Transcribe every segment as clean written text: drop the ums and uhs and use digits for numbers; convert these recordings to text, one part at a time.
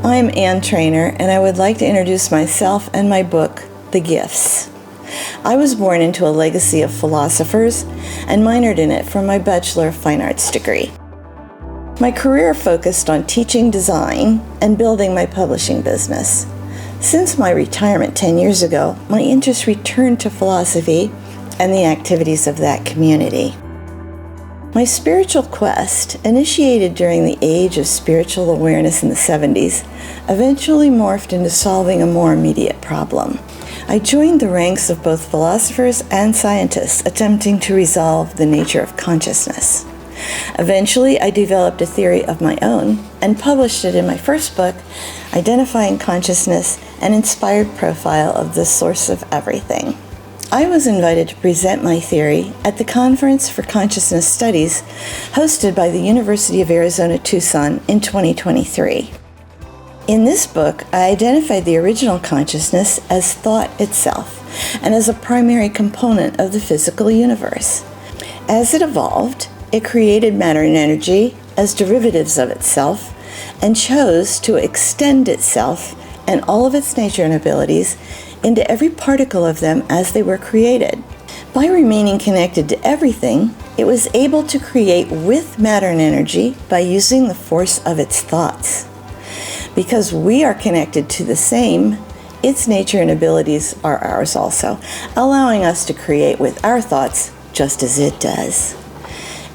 I'm Traynor, and I would like to introduce myself and my book, The Gifts. I was born into a legacy of philosophers and minored in it for my Bachelor of Fine Arts degree. My career focused on teaching design and building my publishing business. Since my retirement 10 years ago, my interest returned to philosophy and the activities of that community. My spiritual quest, initiated during the age of spiritual awareness in the 70s, eventually morphed into solving a more immediate problem. I joined the ranks of both philosophers and scientists attempting to resolve the nature of consciousness. Eventually, I developed a theory of my own and published it in my first book, Identifying Consciousness, an inspired profile of the source of everything. I was invited to present my theory at the Conference for Consciousness Studies hosted by the University of Arizona Tucson in 2023. In this book, I identified the original consciousness as thought itself and as a primary component of the physical universe. As it evolved, it created matter and energy as derivatives of itself and chose to extend itself and all of its nature and abilities into every particle of them as they were created. By remaining connected to everything, it was able to create with matter and energy by using the force of its thoughts. Because we are connected to the same, its nature and abilities are ours also, allowing us to create with our thoughts just as it does.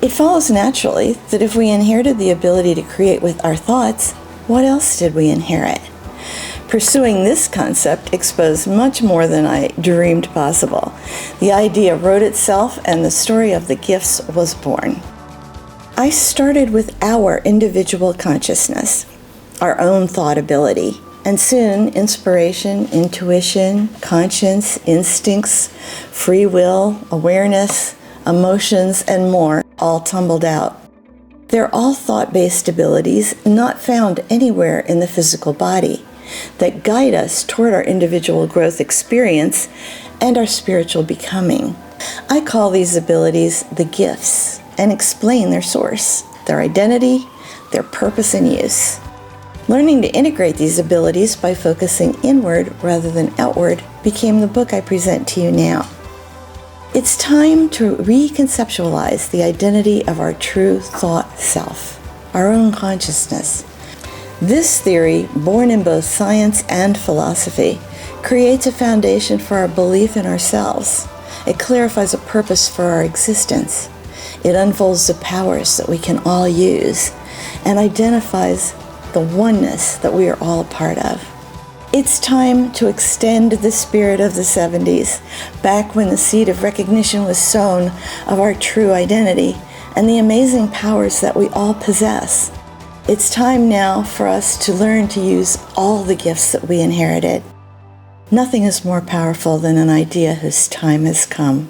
It follows naturally that if we inherited the ability to create with our thoughts, what else did we inherit? Pursuing this concept exposed much more than I dreamed possible. The idea wrote itself and the story of the gifts was born. I started with our individual consciousness, our own thought ability, and soon inspiration, intuition, conscience, instincts, free will, awareness, emotions, and more all tumbled out. They're all thought-based abilities not found anywhere in the physical body that guide us toward our individual growth experience and our spiritual becoming. I call these abilities the gifts and explain their source, their identity, their purpose and use. Learning to integrate these abilities by focusing inward rather than outward became the book I present to you now. It's time to reconceptualize the identity of our true thought self, our own consciousness. This theory, born in both science and philosophy, creates a foundation for our belief in ourselves. It clarifies a purpose for our existence. It unfolds the powers that we can all use and identifies the oneness that we are all a part of. It's time to extend the spirit of the 70s, back when the seed of recognition was sown of our true identity and the amazing powers that we all possess. It's time now for us to learn to use all the gifts that we inherited. Nothing is more powerful than an idea whose time has come.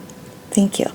Thank you.